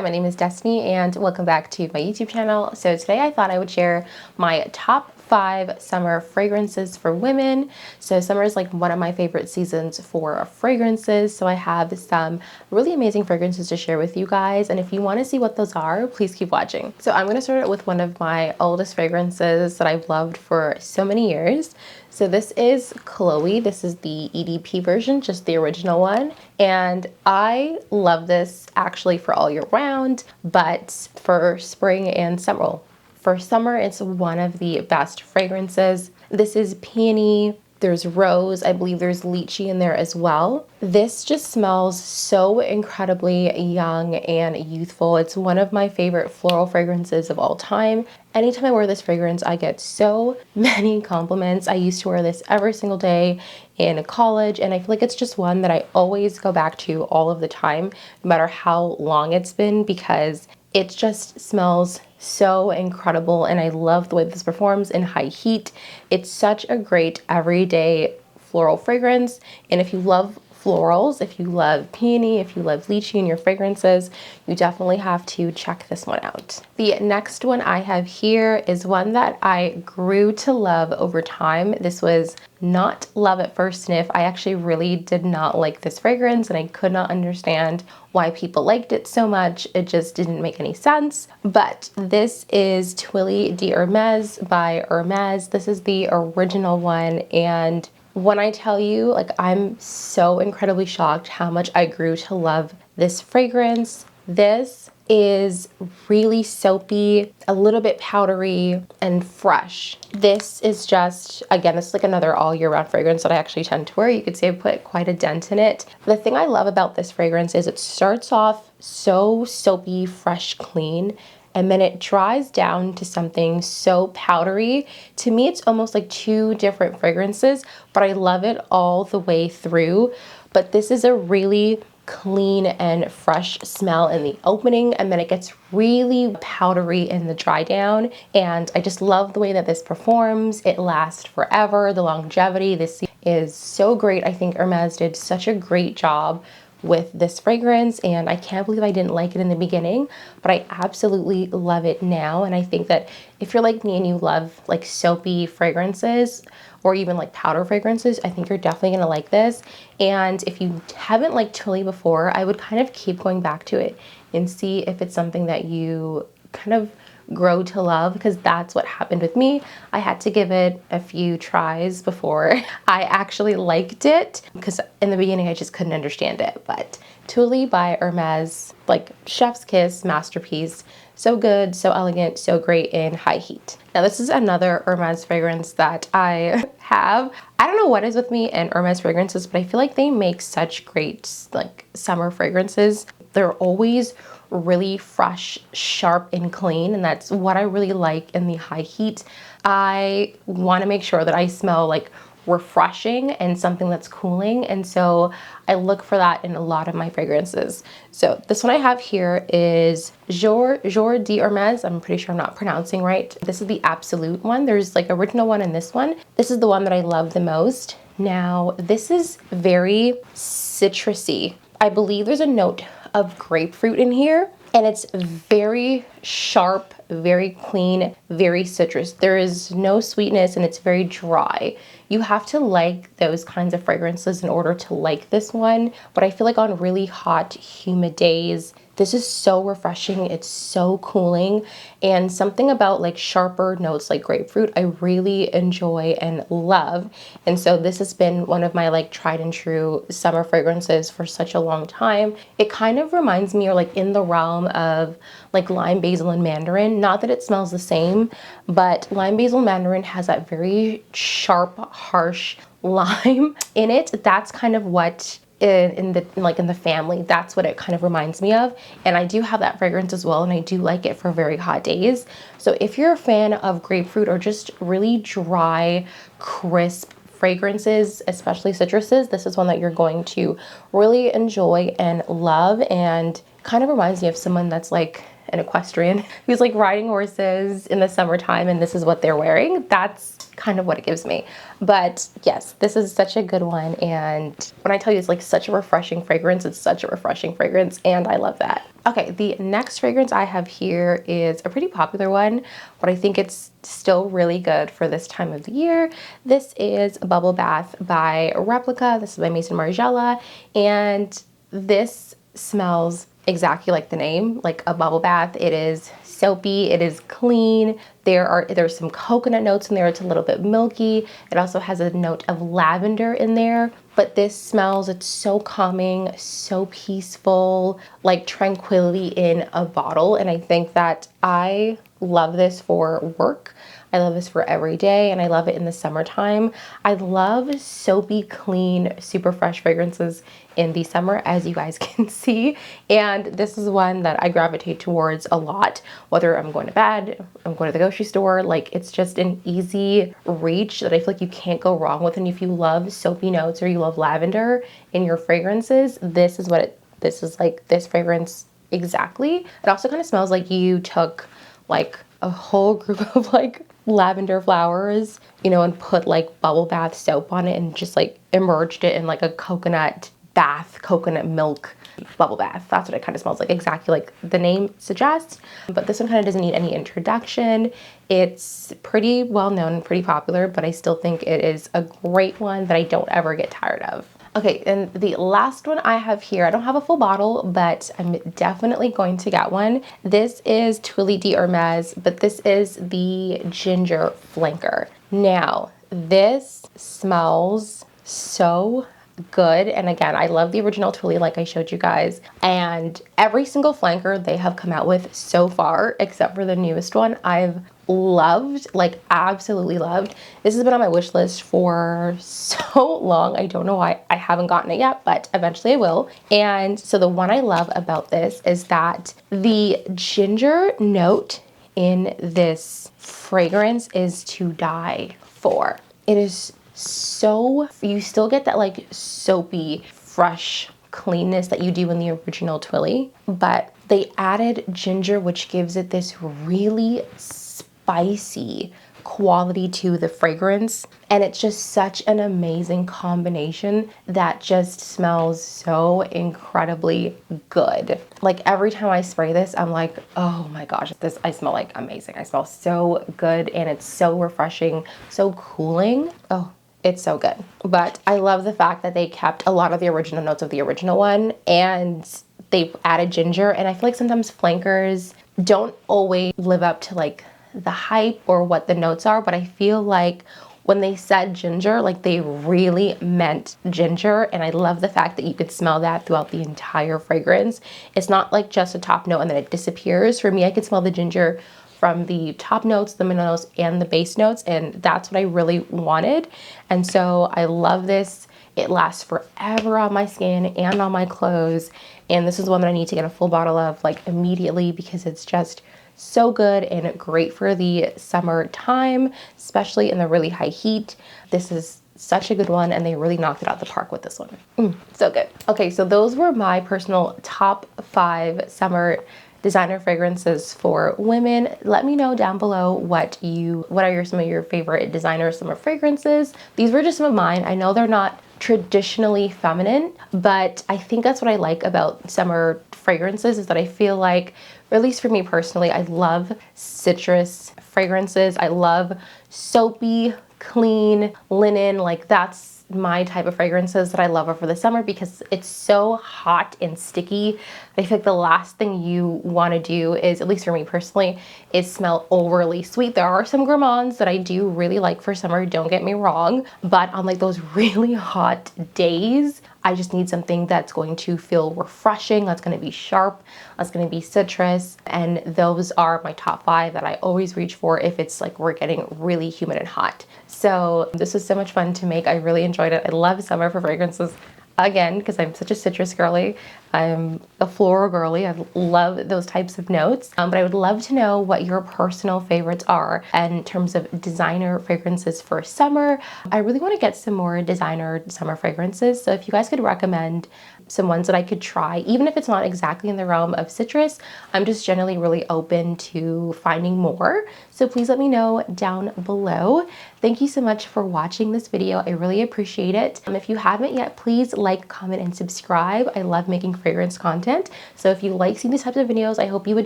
my name is Destiny and welcome back to my YouTube channel. So today I thought I would share my top 5 summer fragrances for women. So summer is like one of my favorite seasons for fragrances. So I have some really amazing fragrances to share with you guys. And if you want to see what those are, please keep watching. So I'm going to start with one of my oldest fragrances that I've loved for so many years. So this is Chloe. This is the EDP version, just the original one. And I love this actually for all year round, but for spring and summer. Well, for summer, it's one of the best fragrances. This is peony. There's rose. I believe there's lychee in there as well. This just smells so incredibly young and youthful. It's one of my favorite floral fragrances of all time. Anytime I wear this fragrance, I get so many compliments. I used to wear this every single day in college, and I feel like it's just one that I always go back to all of the time, no matter how long it's been, because it just smells so incredible, and I love the way this performs in high heat. It's such a great everyday floral fragrance, and if you love florals, if you love peony, if you love lychee in your fragrances, you definitely have to check this one out. The next one I have here is one that I grew to love over time. This was not love at first sniff. I actually really did not like this fragrance, and I could not understand why people liked it so much. It just didn't make any sense. But this is Twilly de Hermes by Hermes. This is the original one, and when I tell you, like, I'm so incredibly shocked how much I grew to love this fragrance. This is really soapy, a little bit powdery, and fresh. This is just, again, this is like another all year round fragrance that I actually tend to wear. You could say I put quite a dent in it. The thing I love about this fragrance is it starts off so soapy, fresh, clean, and then it dries down to something so powdery. To me, it's almost like two different fragrances, but I love it all the way through. But this is a really clean and fresh smell in the opening, and then it gets really powdery in the dry down. And I just love the way that this performs. It lasts forever. The longevity, this is so great. I think Hermes did such a great job with this fragrance, and I can't believe I didn't like it in the beginning, but I absolutely love it now. And I think that if you're like me and you love like soapy fragrances or even like powder fragrances, I think you're definitely gonna like this. And if you haven't liked Twilly before, I would kind of keep going back to it and see if it's something that you kind of grow to love, because that's what happened with me. I had to give it a few tries before I actually liked it, because in the beginning I just couldn't understand it. But Twilly by Hermes, like chef's kiss, masterpiece. So good, so elegant, so great in high heat. Now this is another Hermes fragrance that I have. I don't know what is with me and Hermes fragrances, but I feel like they make such great like summer fragrances. They're always really fresh, sharp, and clean, and that's what I really like in the high heat. I want to make sure that I smell like refreshing and something that's cooling, and so I look for that in a lot of my fragrances. So this one I have here is Jour de Hermes. I'm pretty sure I'm not pronouncing right. This is the absolute one. There's like original one and this one. This is the one that I love the most. Now this is very citrusy. I believe there's a note of grapefruit in here, and it's very sharp, very clean, very citrus. There is no sweetness, and it's very dry. You have to like those kinds of fragrances in order to like this one, but I feel like on really hot, humid days, this is so refreshing. It's so cooling, and something about like sharper notes like grapefruit I really enjoy and love. And so this has been one of my like tried and true summer fragrances for such a long time. It kind of reminds me, or like in the realm of like lime, basil, and mandarin. Not that it smells the same, but lime, basil, mandarin has that very sharp, harsh lime in it. That's kind of what in the family, that's what it kind of reminds me of. And I do have that fragrance as well, and I do like it for very hot days. So if you're a fan of grapefruit or just really dry, crisp fragrances, especially citruses, this is one that you're going to really enjoy and love, and kind of reminds me of someone that's like an equestrian who's like riding horses in the summertime and this is what they're wearing, that's kind of what it gives me. But yes, this is such a good one. And when I tell you it's like such a refreshing fragrance, it's such a refreshing fragrance, and I love that. Okay, the next fragrance I have here is a pretty popular one, but I think it's still really good for this time of the year. This is Bubble Bath by Replica. This is by Maison Margiela, and this smells exactly like the name, like a bubble bath. It is soapy, it is clean. There's some coconut notes in there. It's a little bit milky. It also has a note of lavender in there, but this smells, it's so calming, so peaceful, like tranquility in a bottle. And I think that I love this for work. I love this for every day, and I love it in the summertime. I love soapy, clean, super fresh fragrances in the summer, as you guys can see. And this is one that I gravitate towards a lot, whether I'm going to bed, I'm going to the grocery store. Like, it's just an easy reach that I feel like you can't go wrong with. And if you love soapy notes or you love lavender in your fragrances, this is like this fragrance exactly. It also kind of smells like you took like a whole group of like lavender flowers, you know, and put like bubble bath soap on it and just like immersed it in like a coconut bath, coconut milk bubble bath. That's what it kind of smells like, exactly like the name suggests. But this one kind of doesn't need any introduction. It's pretty well known and pretty popular, but I still think it is a great one that I don't ever get tired of. Okay, and the last one I have here, I don't have a full bottle, but I'm definitely going to get one. This is Twilly de Hermes, but this is the Ginger Flanker. Now, this smells so good. And again, I love the original Twilly, like I showed you guys. And every single flanker they have come out with so far, except for the newest one, I've loved, like absolutely loved. This has been on my wish list for so long. I don't know why I haven't gotten it yet, but eventually I will. And so the one I love about this is that the ginger note in this fragrance is to die for. It is so, you still get that like soapy, fresh cleanness that you do in the original Twilly, but they added ginger, which gives it this really spicy quality to the fragrance. And it's just such an amazing combination that just smells so incredibly good. Like every time I spray this, I'm like, oh my gosh, I smell like amazing. I smell so good, and it's so refreshing, so cooling. Oh, it's so good. But I love the fact that they kept a lot of the original notes of the original one, and they've added ginger. And I feel like sometimes flankers don't always live up to like the hype or what the notes are, but I feel like when they said ginger, like they really meant ginger. And I love the fact that you could smell that throughout the entire fragrance. It's not like just a top note and then it disappears. For me, I could smell the ginger from the top notes, the middle notes, and the base notes, and that's what I really wanted. And so I love this. It lasts forever on my skin and on my clothes, and this is one that I need to get a full bottle of like immediately because it's just so good and great for the summer time, especially in the really high heat. This is such a good one, and they really knocked it out the park with this one. So good. Okay, so those were my personal top 5 summer designer fragrances for women. Let me know down below what are some of your favorite designer summer fragrances. These were just some of mine. I know they're not traditionally feminine, but I think that's what I like about summer fragrances is that I feel like, or at least for me personally, I love citrus fragrances. I love soapy, clean linen. Like that's my type of fragrances that I love over the summer because it's so hot and sticky. I feel like the last thing you want to do is, at least for me personally, is smell overly sweet. There are some gourmands that I do really like for summer, don't get me wrong, but on like those really hot days, I just need something that's going to feel refreshing, that's going to be sharp, that's going to be citrus, and those are my top 5 that I always reach for if it's like we're getting really humid and hot. So this was so much fun to make. I really enjoyed it. I love summer for fragrances. Again, because I'm such a citrus girly, I'm a floral girly. I love those types of notes. But I would love to know what your personal favorites are in terms of designer fragrances for summer. I really want to get some more designer summer fragrances. So if you guys could recommend some ones that I could try, even if it's not exactly in the realm of citrus. I'm just generally really open to finding more. So please let me know down below. Thank you so much for watching this video. I really appreciate it. If you haven't yet, please like, comment, and subscribe. I love making fragrance content. So if you like seeing these types of videos, I hope you would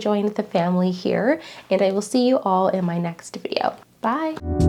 join the family here, and I will see you all in my next video. Bye.